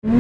Eh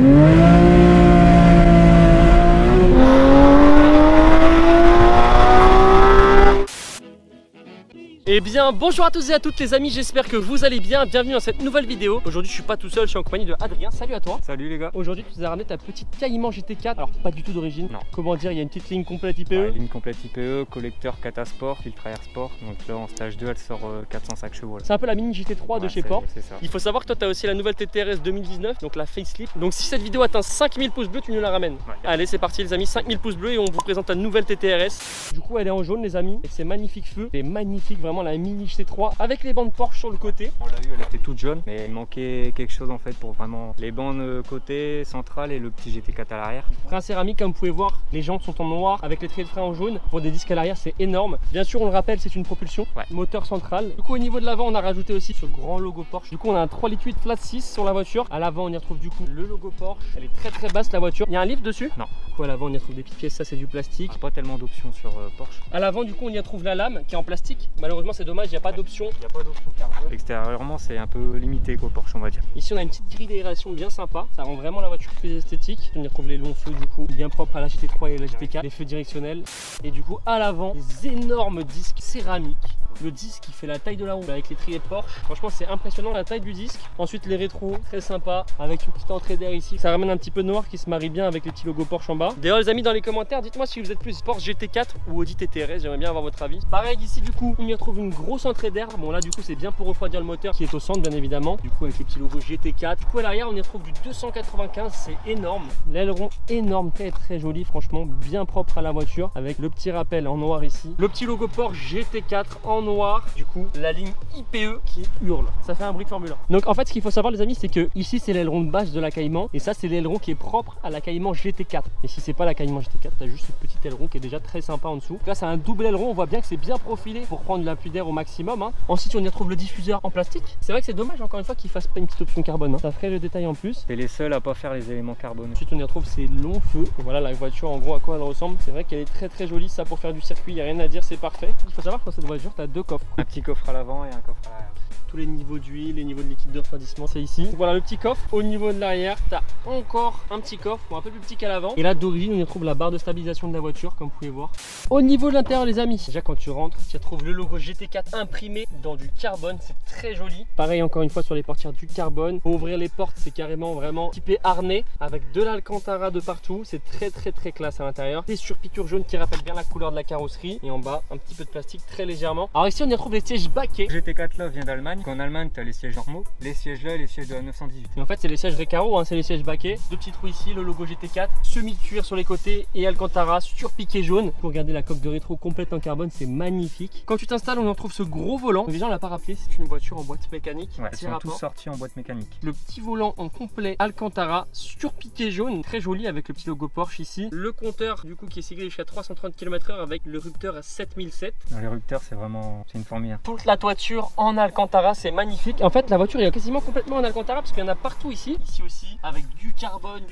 bien bonjour à tous et à toutes les amis, j'espère que vous allez bien, bienvenue dans cette nouvelle vidéo. Aujourd'hui je suis pas tout seul, je suis en compagnie de Adrien, salut à toi. Salut les gars. Aujourd'hui tu nous as ramené ta petite Cayman GT4, alors pas du tout d'origine. Non. Comment dire, il y a une petite ligne complète IPE. Ouais, ligne complète IPE, collecteur Catasport, filtre Air Sport. Donc là en stage 2 elle sort 405 chevaux. C'est un peu la mini GT3 de chez Porsche. C'est ça. Il faut savoir que toi tu as aussi la nouvelle TTRS 2019, donc la facelift. Donc si cette vidéo atteint 5000 pouces bleus, tu nous la ramènes. Ouais. Allez c'est parti les amis, 5000 pouces bleus et on vous présente la nouvelle TTRS. Du coup elle est en jaune les amis, et c'est magnifique feu. C'est magnifique vraiment la mini GT3 avec les bandes Porsche sur le côté. On l'a eu, elle était toute jaune, mais il manquait quelque chose en fait pour vraiment les bandes côté centrale et le petit GT4 à l'arrière. Frein céramique, comme vous pouvez voir, les jantes sont en noir avec les traits de frein en jaune. Pour des disques à l'arrière, c'est énorme. Bien sûr, on le rappelle, c'est une propulsion, moteur central. Du coup, au niveau de l'avant, on a rajouté aussi ce grand logo Porsche. Du coup, on a un 3,8 litres flat 6 sur la voiture. À l'avant, on y retrouve du coup le logo Porsche. Elle est très basse la voiture. Il y a un lift dessus? Non. Du coup, à l'avant, on y retrouve des petites pièces, ça c'est du plastique. Pas tellement d'options sur Porsche. À l'avant, du coup, on y retrouve la lame qui est en plastique. Malheureusement, c'est dommage, il n'y a pas d'option. Il n'y a pas d'option carbone. Extérieurement, c'est un peu limité quoi, Porsche, on va dire. Ici, on a une petite grille d'aération bien sympa. Ça rend vraiment la voiture plus esthétique. On y retrouve les longs feux, du coup, bien propres à la GT3 et la GT4. Les feux directionnels. Et du coup, à l'avant, des énormes disques céramiques. Le disque qui fait la taille de la roue avec les triers Porsche. Franchement, c'est impressionnant la taille du disque. Ensuite, les rétros, très sympa, avec une petite entrée d'air ici. Ça ramène un petit peu de noir qui se marie bien avec les petits logos Porsche en bas. D'ailleurs, les amis, dans les commentaires, dites-moi si vous êtes plus Porsche GT4 ou Audi TTRS. J'aimerais bien avoir votre avis. Pareil, ici, du coup, on y retrouve une grosse entrée d'air. Bon, là, du coup, c'est bien pour refroidir le moteur qui est au centre, bien évidemment. Du coup, avec le petit logo GT4. Du coup, à l'arrière, on y retrouve du 295. C'est énorme. L'aileron énorme, très joli, franchement, bien propre à la voiture. Avec le petit rappel en noir ici. Le petit logo Porsche GT4 en noir. Du coup, la ligne IPE qui hurle, ça fait un bruit de Formule 1. Donc en fait ce qu'il faut savoir les amis, c'est que ici c'est l'aileron de base de la Cayman et ça c'est l'aileron qui est propre à la Cayman GT4. Et si c'est pas la Cayman GT4, t'as juste ce petit aileron qui est déjà très sympa en dessous. Là c'est un double aileron, on voit bien que c'est bien profilé pour prendre l'appui d'air au maximum hein. Ensuite on y retrouve le diffuseur en plastique. C'est vrai que c'est dommage encore une fois qu'il fasse pas une petite option carbone hein. Ça ferait le détail en plus. C'est les seuls à pas faire les éléments carbone. Ensuite on y retrouve ces longs feux. Et voilà la voiture en gros à quoi elle ressemble. C'est vrai qu'elle est très jolie, ça pour faire du circuit, il n'y a rien à dire, c'est parfait. Il faut savoir que dans cette voiture tu as deux coffres. Un petit coffre à l'avant et un coffre à l'arrière. Tous les niveaux d'huile, les niveaux de liquide de refroidissement, c'est ici. Voilà le petit coffre. Au niveau de l'arrière, tu as encore un petit coffre, un peu plus petit qu'à l'avant. Et là d'origine, on y retrouve la barre de stabilisation de la voiture, comme vous pouvez voir. Au niveau de l'intérieur, les amis, déjà quand tu rentres, tu retrouves le logo GT4 imprimé dans du carbone. C'est très joli. Pareil, encore une fois, sur les portières du carbone. Pour ouvrir les portes, c'est carrément vraiment typé harnais avec de l'Alcantara de partout. C'est très classe à l'intérieur. Des surpiqûres jaunes qui rappellent bien la couleur de la carrosserie. Et en bas, un petit peu de plastique très légèrement. Alors ici, on y retrouve les sièges baquets. GT4 là vient d'Allemagne. En Allemagne, tu as les sièges normaux. Les sièges là, les sièges de la 918. Et en fait, c'est les sièges Recaro, hein, c'est les sièges baquets. Deux petits trous ici, le logo GT4, semi-cuir sur les côtés et Alcantara surpiqué jaune. Pour garder la coque de rétro complète en carbone, c'est magnifique. Quand tu t'installes, on en trouve ce gros volant. Déjà, on l'a pas rappelé, c'est une voiture en boîte mécanique. Ouais, ils sont tous sortis en boîte mécanique. Le petit volant en complet Alcantara surpiqué jaune, très joli avec le petit logo Porsche ici. Le compteur, du coup, qui est siglé jusqu'à 330 km/h avec le rupteur à 7007. Dans les rupteurs, c'est vraiment, c'est une fourmilière. Toute la toiture en Alcantara, c'est magnifique. En fait, la voiture est quasiment complètement en Alcantara parce qu'il y en a partout ici. Ici aussi, avec du carbone.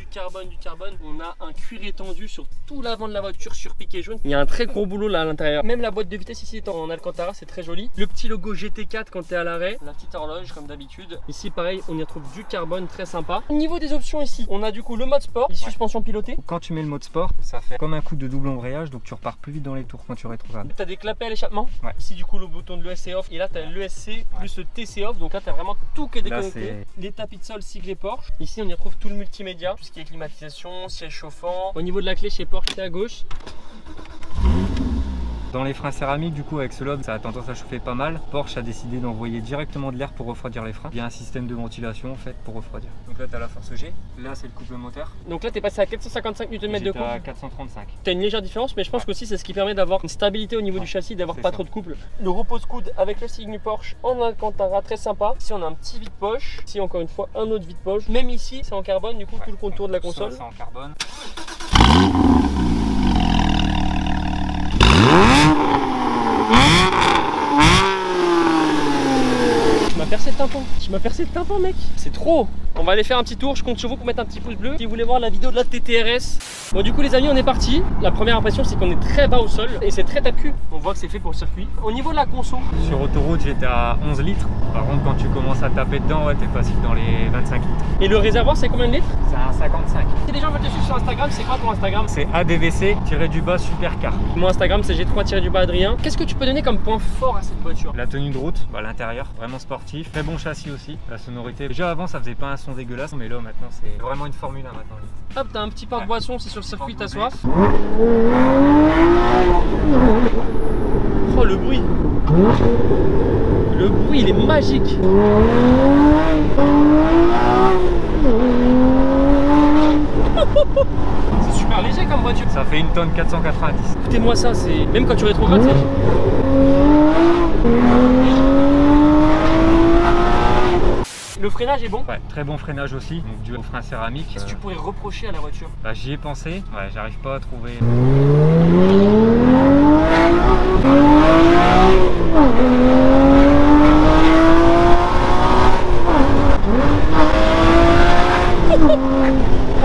On a un cuir étendu sur tout l'avant de la voiture surpiqué jaune. Il y a un très gros boulot là à l'intérieur. Même la boîte de vitesse ici est en Alcantara, c'est très joli. Le petit logo GT4 quand tu es à l'arrêt. La petite horloge comme d'habitude. Ici, pareil, on y retrouve du carbone très sympa. Au niveau des options ici, on a du coup le mode sport, les suspensions pilotées. Quand tu mets le mode sport, ça fait comme un coup de double embrayage, donc tu repars plus vite dans les tours quand tu rétrogrades. Tu as des clapets à l'échappement. Ici, du coup, le bouton de l'ESC off. Et là, tu as l'ESC plus le TC off. Donc là, tu as vraiment tout qui est déconnecté. Les tapis de sol siglés Porsche. Ici, on y retrouve tout le multimédia, tout ce qui est climatisation, siège chauffant. Au niveau de la clé chez Porsche, c'est à gauche. Dans les freins céramiques, du coup, avec ce lobe, ça a tendance à chauffer pas mal. Porsche a décidé d'envoyer directement de l'air pour refroidir les freins. Il y a un système de ventilation en fait pour refroidir. Donc là, tu as la force G. Là, c'est le couple moteur. Donc là, tu es passé à 455 Nm de couple. À 435. Tu as une légère différence, mais je pense qu'aussi c'est ce qui permet d'avoir une stabilité au niveau du châssis, d'avoir pas trop de couple. Le repose-coude avec le signe Porsche en Alcantara, très sympa. Ici, on a un petit vide-poche. Ici, encore une fois, un autre vide-poche. Même ici, c'est en carbone, du coup, tout le contour de la console. C'est en carbone. m'as percé le tympan. Tu m'as percé le tympan, mec. C'est trop. On va aller faire un petit tour. Je compte sur vous pour mettre un petit pouce bleu si vous voulez voir la vidéo de la TTRS. Bon, du coup, les amis, on est parti. La première impression, c'est qu'on est très bas au sol et c'est très tape-cul. On voit que c'est fait pour le circuit. Au niveau de la conso, sur autoroute, j'étais à 11 litres. Par contre, quand tu commences à taper dedans, ouais, t'es facile dans les 25 litres. Et le réservoir, c'est combien de litres? C'est un 55. Si les gens veulent te suivre sur Instagram, c'est quoi ton Instagram? C'est ADVC-du-bas Supercar. Mon Instagram, c'est G3-du-bas Adrien. Qu'est-ce que tu peux donner comme point fort à cette voiture? La tenue de route, bah, l'intérieur, vraiment sportif. Très bon châssis aussi. La sonorité. Déjà avant, ça faisait pas un son dégueulasse, mais là maintenant, c'est vraiment une Formule 1 maintenant. Hop, t'as un petit porte-boisson, c'est sur le circuit, t'as soif. Oh, le bruit! Le bruit, il est magique! C'est super léger comme voiture. Ça fait 1 tonne 490. Écoutez-moi ça, c'est... Même quand tu rétrogrades, c'est... Le freinage est bon? Ouais, très bon freinage aussi, donc du frein céramique. Qu'est-ce que tu pourrais reprocher à la voiture? Bah, j'y ai pensé, ouais, j'arrive pas à trouver.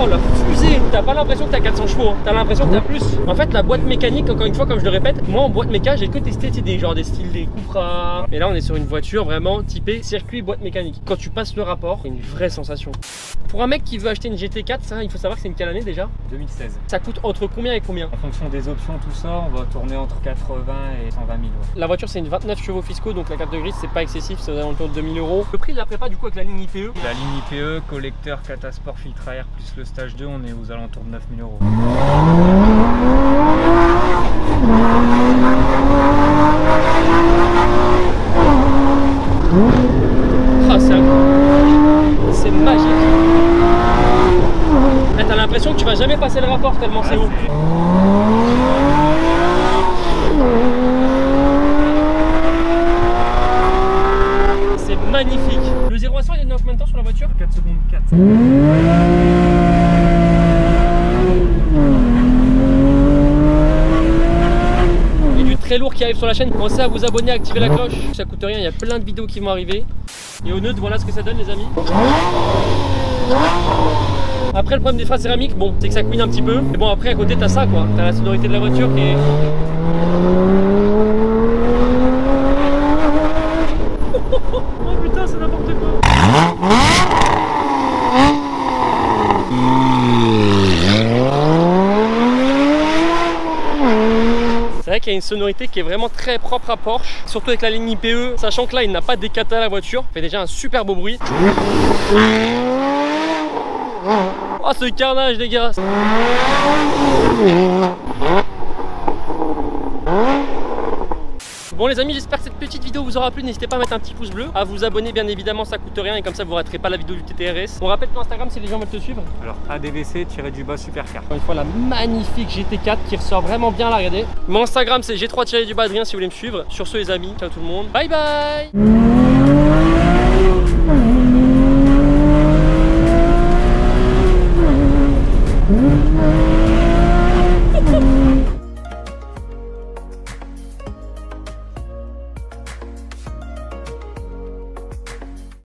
Oh la fusée! T'as pas l'impression que t'as 400 chevaux, hein. T'as l'impression que t'as plus. En fait, la boîte mécanique, encore une fois, comme je le répète, moi en boîte méca, j'ai que testé des styles des Cupra. Mais là, on est sur une voiture vraiment typée circuit boîte mécanique. Quand tu passes le rapport, c'est une vraie sensation. Pour un mec qui veut acheter une GT4, ça, il faut savoir que c'est une quelle année déjà? 2016. Ça coûte entre combien et combien? En fonction des options, tout ça, on va tourner entre 80 et 120 000. Ouais. La voiture, c'est une 29 chevaux fiscaux, donc la carte de grise, c'est pas excessif, c'est aux alentours de 2000 €. Le prix de la prépa, du coup, avec la ligne IPE? La ligne IPE, collecteur, catasport, filtre à air, plus le stage 2, on est aux alentours de 9 000 €. Ah, c'est magique. Eh, t'as l'impression que tu vas jamais passer le rapport tellement c'est haut. C'est magnifique. Le 0 à 100, il est de combien de temps sur la voiture? 4 secondes 4. Et du très lourd qui arrive sur la chaîne. Pensez à vous abonner, à activer la cloche. Ça coûte rien, il y a plein de vidéos qui vont arriver. Et au neutre, voilà ce que ça donne, les amis. Après, le problème des freins céramiques, bon, c'est que ça couine un petit peu. Mais bon, après, à côté, t'as ça, quoi. T'as la sonorité de la voiture qui est... Oh putain, c'est n'importe quoi. C'est vrai qu'il y a une sonorité qui est vraiment très propre à Porsche, surtout avec la ligne IPE, sachant que là il n'a pas d'écata à la voiture, il fait déjà un super beau bruit. Oh, ce carnage les gars. Bon les amis, j'espère que cette petite vidéo vous aura plu. N'hésitez pas à mettre un petit pouce bleu, à vous abonner bien évidemment, ça coûte rien et comme ça vous raterez pas la vidéo du TTRS. On rappelle ton Instagram si les gens veulent te suivre. Alors ADVC-du-bas Supercar. Encore une fois la magnifique GT4 qui ressort vraiment bien là, regardez. Mon Instagram c'est G3-du-bas Adrien si vous voulez me suivre. Sur ce les amis, ciao tout le monde, bye bye.